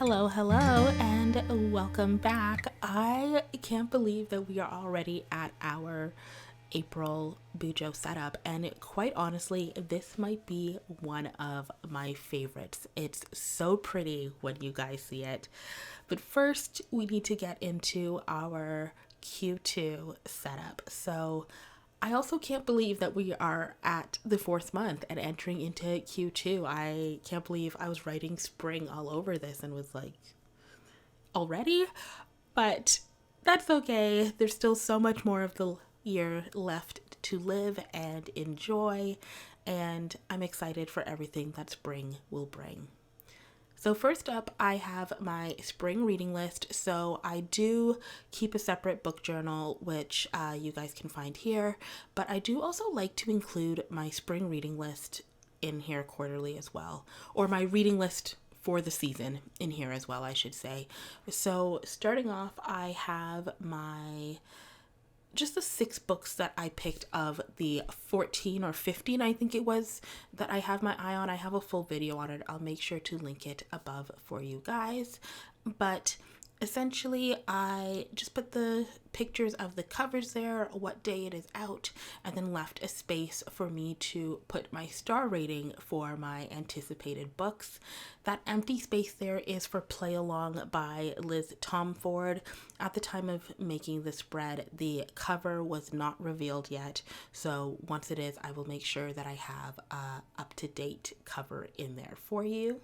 Hello, hello, and welcome back. I can't believe that we are already at our April Bujo setup, and quite honestly, this might be one of my favorites. It's so pretty when you guys see it. But first, we need to get into our Q2 setup. So, I also can't believe that we are at the fourth month and entering into Q2. I can't believe I was writing spring all over this and was like, already? But that's okay. There's still so much more of the year left to live and enjoy, and I'm excited for everything that spring will bring. So first up, I have my spring reading list. So I do keep a separate book journal, which you guys can find here. But I do also like to include my spring reading list in here quarterly as well. Or my reading list for the season in here as well, I should say. So starting off, I have just the 6 books that I picked of the 14 or 15, I think it was, that I have my eye on. I have a full video on it. I'll make sure to link it above for you guys. But essentially, I just put the pictures of the covers there, what day it is out, and then left a space for me to put my star rating for my anticipated books. That empty space there is for Play Along by Liz Tomford. At the time of making the spread, the cover was not revealed yet, so once it is, I will make sure that I have a up-to-date cover in there for you.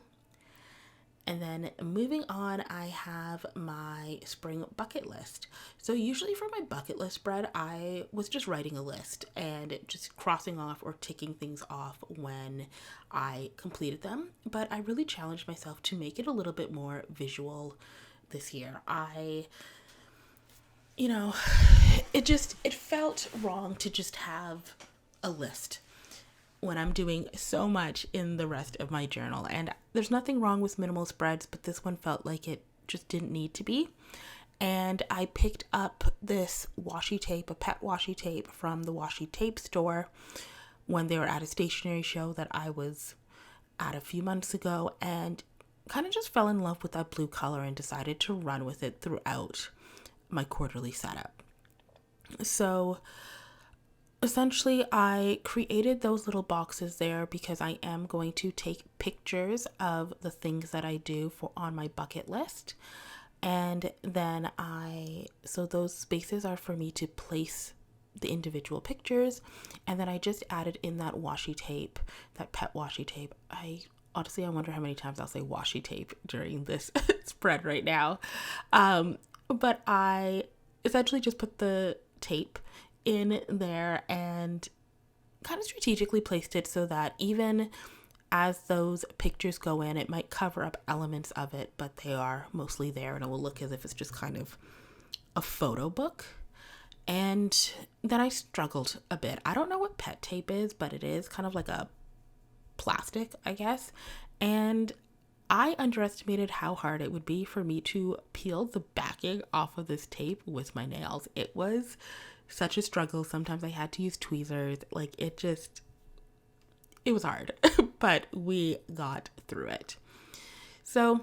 And then moving on, I have my spring bucket list. So usually for my bucket list spread, I was just writing a list and just crossing off or ticking things off when I completed them. But I really challenged myself to make it a little bit more visual this year. It felt wrong to just have a list when I'm doing so much in the rest of my journal. And there's nothing wrong with minimal spreads, but this one felt like it just didn't need to be. And I picked up this washi tape, a pet washi tape from the washi tape store when they were at a stationery show that I was at a few months ago, and kind of just fell in love with that blue color and decided to run with it throughout my quarterly setup. So essentially, I created those little boxes there because I am going to take pictures of the things that I do on my bucket list. And then so those spaces are for me to place the individual pictures. And then I just added in that washi tape, that pet washi tape. I wonder how many times I'll say washi tape during this spread right now. But I essentially just put the tape in there and kind of strategically placed it so that even as those pictures go in, it might cover up elements of it, but they are mostly there and it will look as if it's just kind of a photo book. And then I struggled a bit. I don't know what pet tape is, but it is kind of like a plastic, I guess. And I underestimated how hard it would be for me to peel the backing off of this tape with my nails. It was such a struggle. Sometimes I had to use tweezers. It was hard, but we got through it. So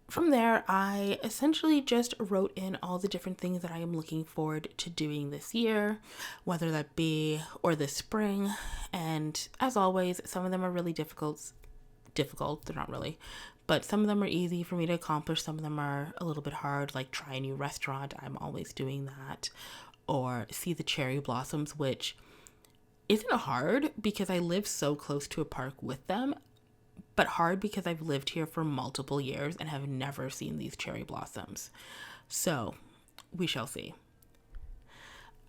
from there, I essentially just wrote in all the different things that I am looking forward to doing this year, whether that be or this spring. And as always, some of them are really difficult. They're not really, but some of them are easy for me to accomplish. Some of them are a little bit hard, like try a new restaurant. I'm always doing that. Or see the cherry blossoms, which isn't hard because I live so close to a park with them, but hard because I've lived here for multiple years and have never seen these cherry blossoms. So we shall see.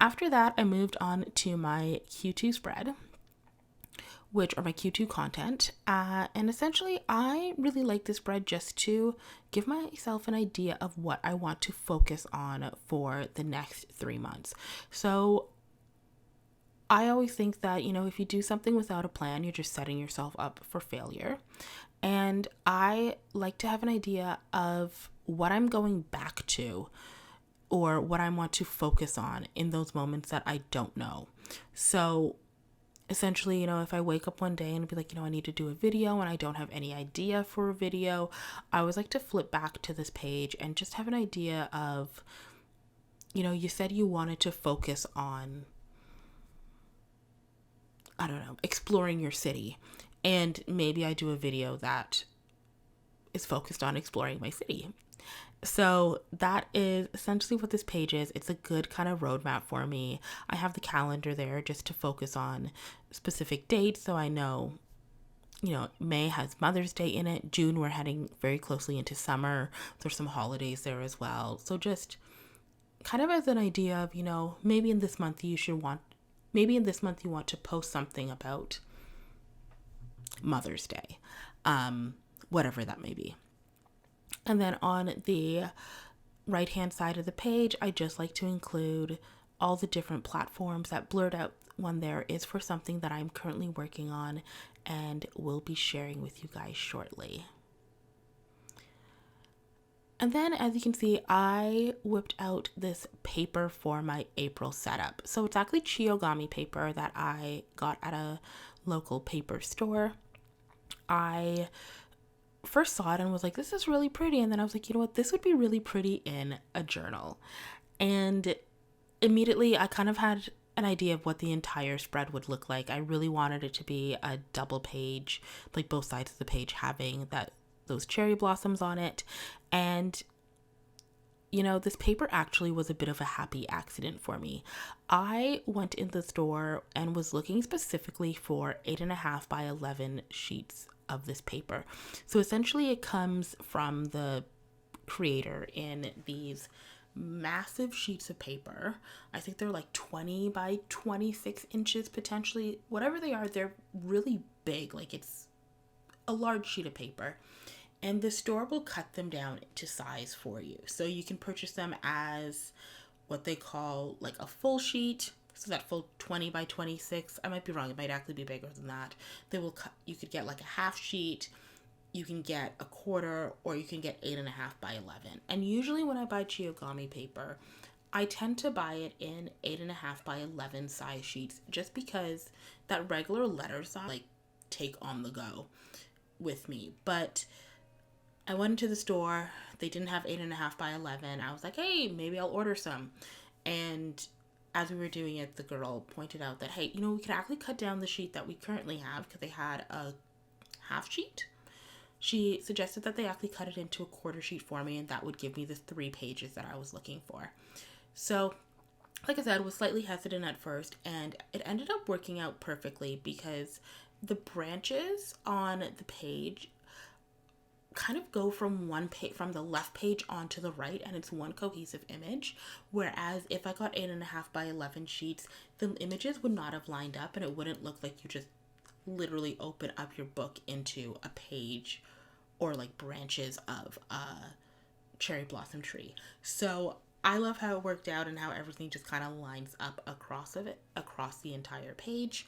After that, I moved on to my Q2 spread, which are my Q2 content. And essentially, I really like this spread just to give myself an idea of what I want to focus on for the next 3 months. So I always think that, if you do something without a plan, you're just setting yourself up for failure. And I like to have an idea of what I'm going back to or what I want to focus on in those moments that I don't know. So essentially, if I wake up one day and be like, I need to do a video and I don't have any idea for a video, I always like to flip back to this page and just have an idea of, you said you wanted to focus on, I don't know, exploring your city. And maybe I do a video that is focused on exploring my city. So that is essentially what this page is. It's a good kind of roadmap for me. I have the calendar there just to focus on specific dates, so I know, May has Mother's Day in it. June, we're heading very closely into summer. There's some holidays there as well. So just kind of as an idea of, maybe in this month you want to post something about Mother's Day, whatever that may be. And then on the right hand side of the page, I just like to include all the different platforms. That blurred out one there is for something that I'm currently working on and will be sharing with you guys shortly. And then, as you can see, I whipped out this paper for my April setup. So it's actually Chiyogami paper that I got at a local paper store. I first saw it and was like, this is really pretty. And then I was like, you know what, this would be really pretty in a journal. And immediately I kind of had an idea of what the entire spread would look like. I really wanted it to be a double page, like both sides of the page having those cherry blossoms on it. And this paper actually was a bit of a happy accident for me. I went in the store and was looking specifically for 8.5 by 11 sheets of this paper. So essentially it comes from the creator in these massive sheets of paper. I think they're like 20 by 26 inches potentially. Whatever they are, they're really big. Like it's a large sheet of paper. And the store will cut them down to size for you. So you can purchase them as what they call like a full sheet. So that full 20 by 26, I might be wrong. It might actually be bigger than that. You could get like a half sheet. You can get a quarter, or you can get 8.5 by 11. And usually when I buy Chiyogami paper, I tend to buy it in 8.5 by 11 size sheets, just because that regular letter size, like, take on the go with me. But I went into the store. They didn't have 8.5 by 11. I was like, hey, maybe I'll order some. And as we were doing it, the girl pointed out that, hey, we could actually cut down the sheet that we currently have, because they had a half sheet. She suggested that they actually cut it into a quarter sheet for me, and that would give me the 3 pages that I was looking for. So, like I said, was slightly hesitant at first, and it ended up working out perfectly, because the branches on the page kind of go from from the left page onto the right, and it's one cohesive image. Whereas if I got 8.5 by 11 sheets, the images would not have lined up, and it wouldn't look like you just literally open up your book into a page or like branches of a cherry blossom tree. So I love how it worked out and how everything just kind of lines up across the entire page.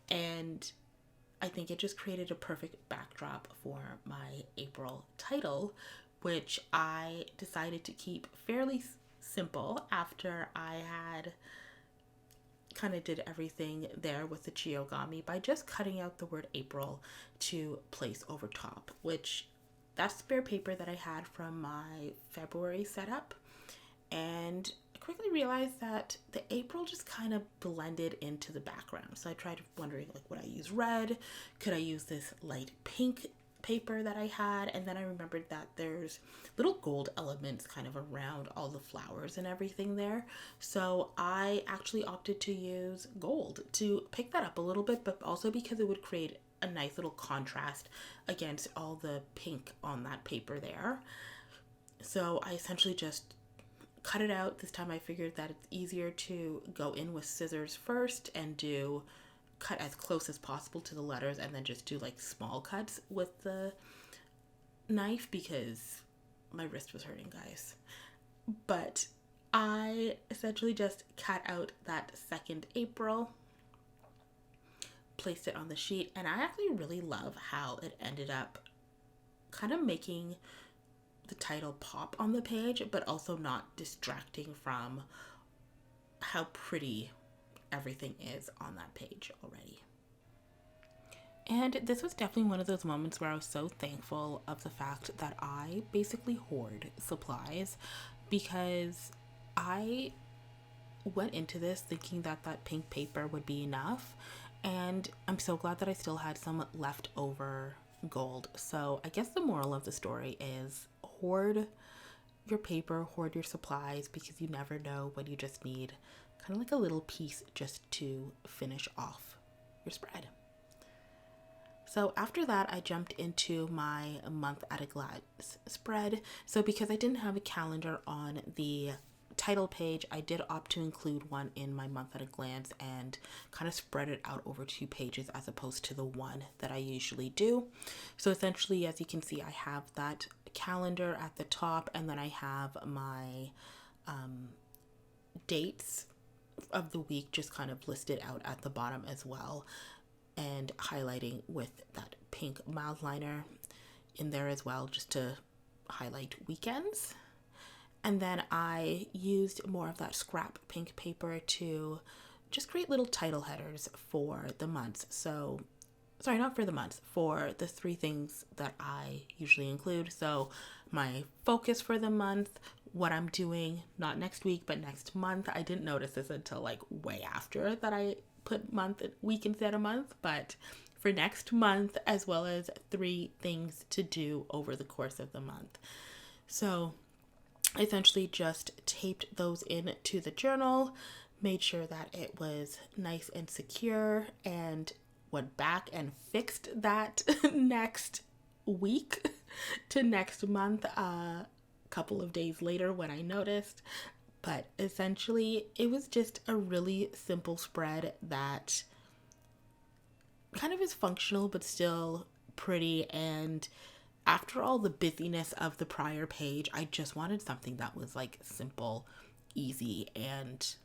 And I think it just created a perfect backdrop for my April title, which I decided to keep fairly simple after I had kind of did everything there with the Chiyogami by just cutting out the word April to place over top, which that's spare paper that I had from my February setup. And I quickly realized that the April just kind of blended into the background. So I tried wondering, like, would I use red? Could I use this light pink paper that I had? And then I remembered that there's little gold elements kind of around all the flowers and everything there. So I actually opted to use gold to pick that up a little bit, but also because it would create a nice little contrast against all the pink on that paper there. So I essentially just cut it out. This time I figured that it's easier to go in with scissors first and cut as close as possible to the letters, and then just do like small cuts with the knife, because my wrist was hurting, guys. But I essentially just cut out that second April, placed it on the sheet, and I actually really love how it ended up kind of making the title pop on the page, but also not distracting from how pretty everything is on that page already. And this was definitely one of those moments where I was so thankful of the fact that I basically hoard supplies, because I went into this thinking that that pink paper would be enough. And I'm so glad that I still had some leftover gold. So I guess the moral of the story is hoard your paper, hoard your supplies, because you never know when you just need kind of like a little piece just to finish off your spread. So after that, I jumped into my month at a glance spread. So because I didn't have a calendar on the title page, I did opt to include one in my month at a glance and kind of spread it out over 2 pages as opposed to the one that I usually do. So essentially, as you can see, I have that calendar at the top, and then I have my dates of the week just kind of listed out at the bottom as well, and highlighting with that pink mild liner in there as well, just to highlight weekends. And then I used more of that scrap pink paper to just create little title headers for the months. So, sorry, not for the months, for the 3 things that I usually include. So my focus for the month, what I'm doing, not next week, but next month. I didn't notice this until like way after that I put week instead of month, but for next month, as well as 3 things to do over the course of the month. So I essentially just taped those in to the journal, made sure that it was nice and secure, and went back and fixed that next week to next month a couple of days later when I noticed. But essentially, it was just a really simple spread that kind of is functional but still pretty. And after all the busyness of the prior page, I just wanted something that was like simple, easy, and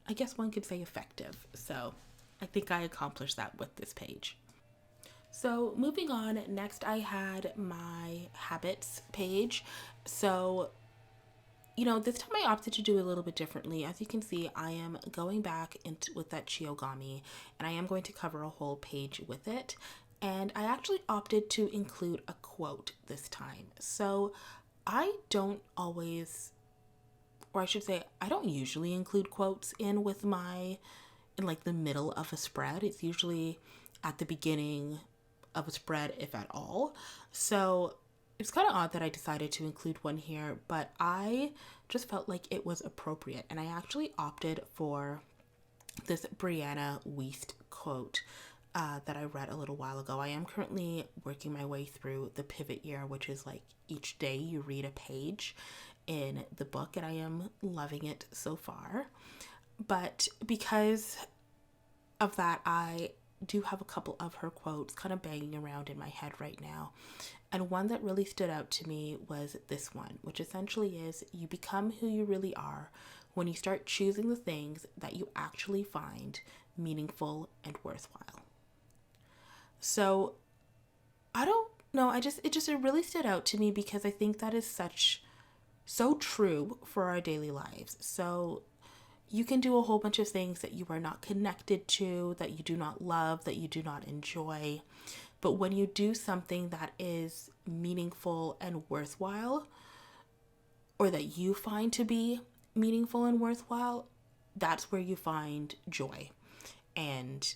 I guess one could say effective. So I think I accomplished that with this page. So moving on, next I had my habits page. So this time I opted to do it a little bit differently. As you can see, I am going back into with that Chiogami, and I am going to cover a whole page with it. And I actually opted to include a quote this time. So I don't always, or I should say, I don't usually include quotes in like the middle of a spread. It's usually at the beginning of a spread, if at all. So it's kind of odd that I decided to include one here, but I just felt like it was appropriate. And I actually opted for this Brianna Wiest quote that I read a little while ago. I am currently working my way through the pivot year, which is like each day you read a page in the book, and I am loving it so far. But because of that, I do have a couple of her quotes kind of banging around in my head right now. And one that really stood out to me was this one, which essentially is, you become who you really are when you start choosing the things that you actually find meaningful and worthwhile. So I don't know, it really stood out to me because I think that is so true for our daily lives. So you can do a whole bunch of things that you are not connected to, that you do not love, that you do not enjoy. But when you do something that is meaningful and worthwhile, or that you find to be meaningful and worthwhile, that's where you find joy and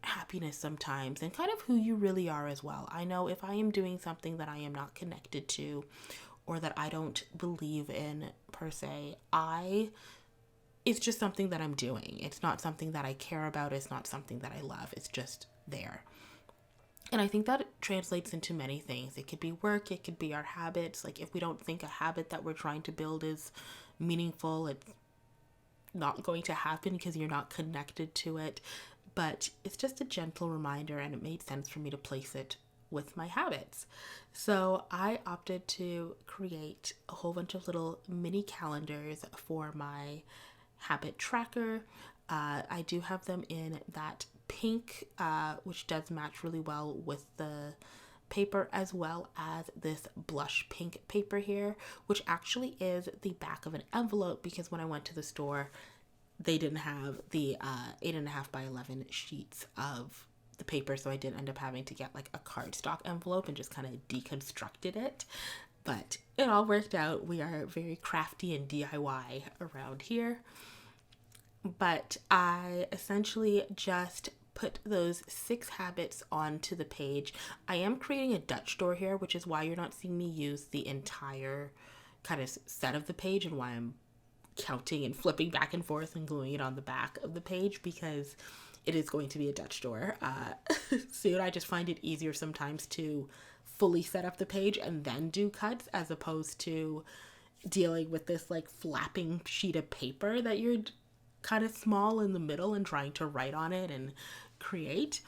happiness sometimes, and kind of who you really are as well. I know if I am doing something that I am not connected to, or that I don't believe in per se, it's just something that I'm doing. It's not something that I care about. It's not something that I love. It's just there. And I think that translates into many things. It could be work. It could be our habits. Like if we don't think a habit that we're trying to build is meaningful, it's not going to happen because you're not connected to it. But it's just a gentle reminder, and it made sense for me to place it with my habits. So I opted to create a whole bunch of little mini calendars for my habit tracker. I do have them in that pink, which does match really well with the paper, as well as this blush pink paper here, which actually is the back of an envelope, because when I went to the store, they didn't have the 8.5 by 11 sheets of the paper, so I did end up having to get like a cardstock envelope and just kind of deconstructed it. But it all worked out. We are very crafty and DIY around here. But I essentially just put those 6 habits onto the page. I am creating a Dutch door here, which is why you're not seeing me use the entire kind of set of the page, and why I'm counting and flipping back and forth and gluing it on the back of the page, because it is going to be a Dutch door soon. I just find it easier sometimes to fully set up the page and then do cuts, as opposed to dealing with this like flapping sheet of paper that you're kind of small in the middle and trying to write on it and create.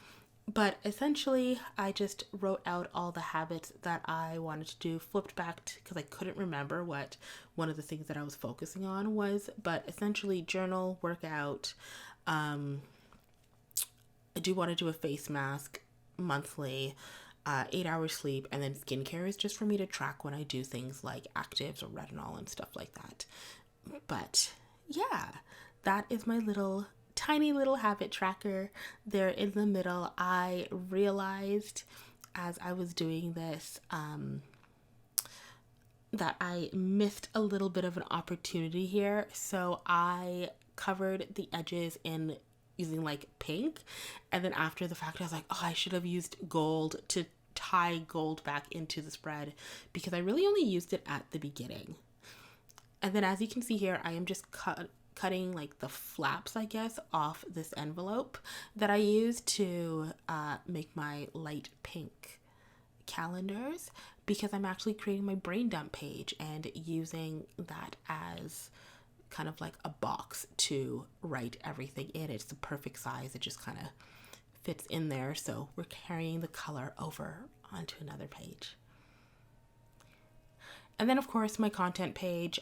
But essentially, I just wrote out all the habits that I wanted to do, flipped back because I couldn't remember what one of the things that I was focusing on was. But essentially, journal, workout. I do want to do a face mask monthly, 8 hours sleep, and then skincare is just for me to track when I do things like actives or retinol and stuff like that. But yeah, that is my tiny little habit tracker there in the middle. I realized as I was doing this that I missed a little bit of an opportunity here. So I covered the edges in using like pink, and then after the fact I was like, oh, I should have used gold to tie gold back into the spread, because I really only used it at the beginning. And then as you can see here, I am just cutting like the flaps, I guess, off this envelope that I used to make my light pink calendars, because I'm actually creating my brain dump page and using that as kind of like a box to write everything in. It's the perfect size. It just kind of fits in there. So we're carrying the color over onto another page. And then, of course, my content page.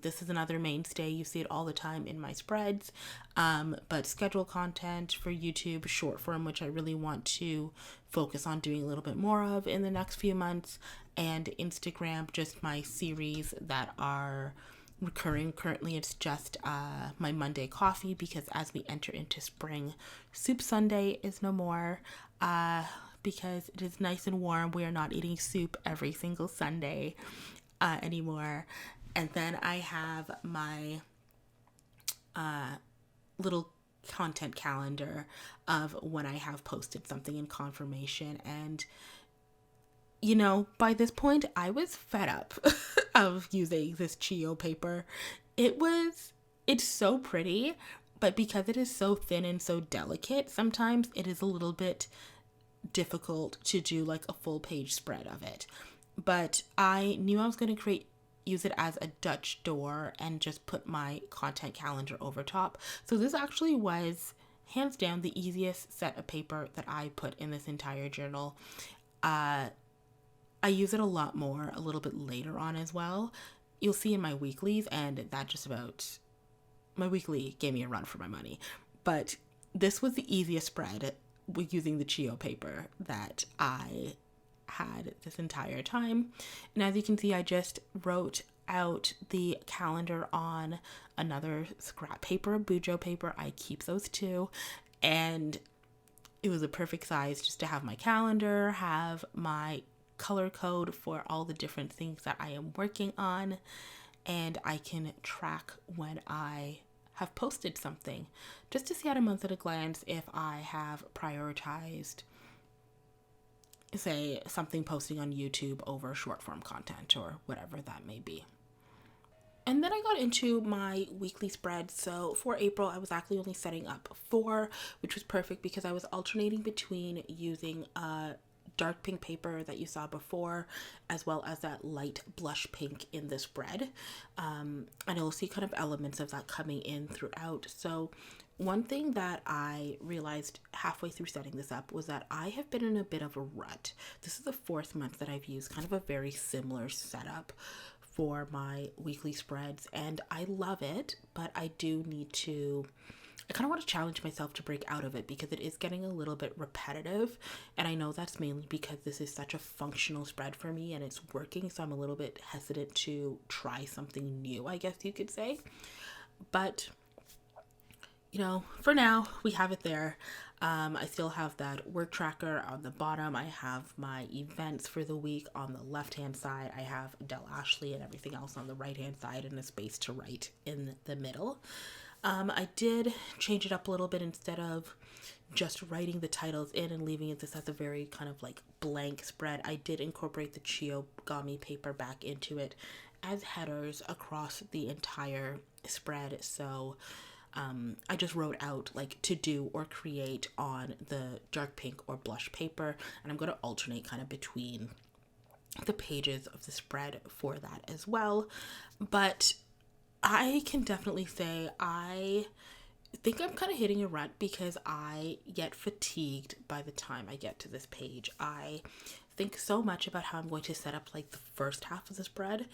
This is another mainstay. You see it all the time in my spreads. But schedule content for YouTube, short form, which I really want to focus on doing a little bit more of in the next few months. And Instagram, just my series that are recurring. Currently, it's just my Monday coffee, because as we enter into spring, Soup Sunday is no more. Because it is nice and warm. We are not eating soup every single Sunday anymore. And then I have my little content calendar of when I have posted something in confirmation. And you know, by this point I was fed up of using this Chio paper. It's so pretty, but because it is so thin and so delicate, sometimes it is a little bit difficult to do like a full page spread of it. But I knew I was going to use it as a Dutch door and just put my content calendar over top. So this actually was hands down the easiest set of paper that I put in this entire journal. I use it a lot more a little bit later on as well. You'll see in my weeklies, and my weekly gave me a run for my money. But this was the easiest spread using the Chio paper that I had this entire time. And as you can see, I just wrote out the calendar on another scrap paper, Bujo paper. I keep those too. And it was a perfect size just to have my calendar, have my color code for all the different things that I am working on, and I can track when I have posted something, just to see at a month at a glance if I have prioritized, say, something posting on YouTube over short form content or whatever that may be. And then I got into my weekly spread. So for April, I was actually only setting up 4, which was perfect because I was alternating between using dark pink paper that you saw before, as well as that light blush pink in the spread. And you'll see kind of elements of that coming in throughout. So one thing that I realized halfway through setting this up was that I have been in a bit of a rut. This is the 4th month that I've used kind of a very similar setup for my weekly spreads, and I love it, but I do need to, I kind of want to challenge myself to break out of it because it is getting a little bit repetitive. And I know that's mainly because this is such a functional spread for me and it's working. So I'm a little bit hesitant to try something new, I guess you could say. But for now, we have it there. I still have that work tracker on the bottom. I have my events for the week on the left-hand side. I have Adele Ashley and everything else on the right-hand side, and a space to write in the middle. I did change it up a little bit. Instead of just writing the titles in and leaving it this as a very kind of like blank spread, I did incorporate the Chiyogami paper back into it as headers across the entire spread. So I just wrote out like to do or create on the dark pink or blush paper, and I'm going to alternate kind of between the pages of the spread for that as well. But I can definitely say I think I'm kind of hitting a rut because I get fatigued by the time I get to this page. I think so much about how I'm going to set up like the first half of the spread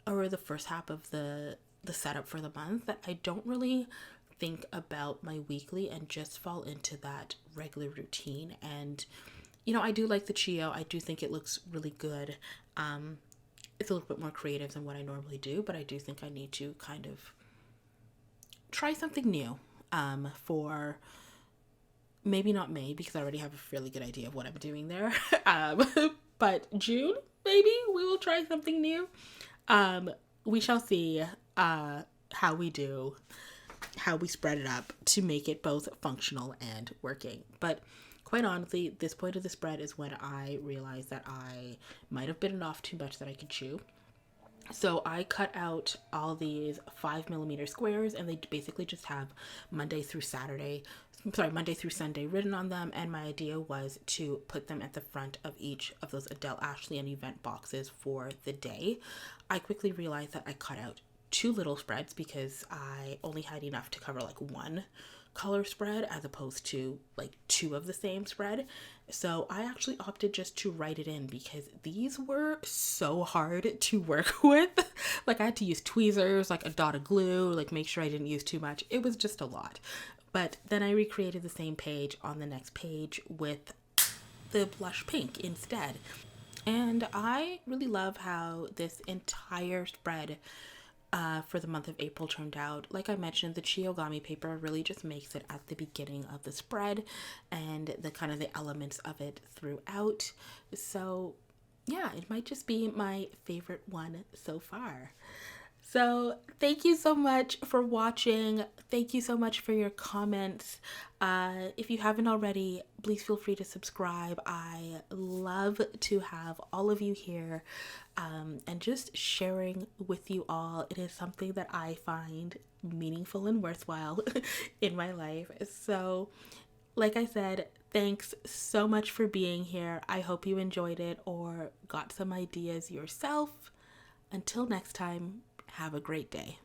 or the first half of the setup for the month that I don't really think about my weekly and just fall into that regular routine. And I do like the Chio. I do think it looks really good. It's a little bit more creative than what I normally do, but I do think I need to kind of try something new for maybe not May, because I already have a really good idea of what I'm doing there. But June, maybe we will try something new. We shall see how we do, how we spread it up to make it both functional and working. But quite honestly, this point of the spread is when I realized that I might have bitten off too much that I could chew. So I cut out all these 5mm squares, and they basically just have Monday through Sunday written on them. And my idea was to put them at the front of each of those Adele Ashley and event boxes for the day. I quickly realized that I cut out two little spreads because I only had enough to cover like one color spread as opposed to like two of the same spread. So I actually opted just to write it in because these were so hard to work with. Like I had to use tweezers, like a dot of glue, like make sure I didn't use too much. It was just a lot. But then I recreated the same page on the next page with the blush pink instead. And I really love how this entire spread for the month of April turned out. Like I mentioned, the Chiyogami paper really just makes it at the beginning of the spread and the kind of the elements of it throughout. So yeah, it might just be my favorite one so far. So thank you so much for watching. Thank you so much for your comments. If you haven't already, please feel free to subscribe. I love to have all of you here and just sharing with you all. It is something that I find meaningful and worthwhile in my life. So like I said, thanks so much for being here. I hope you enjoyed it or got some ideas yourself. Until next time, have a great day.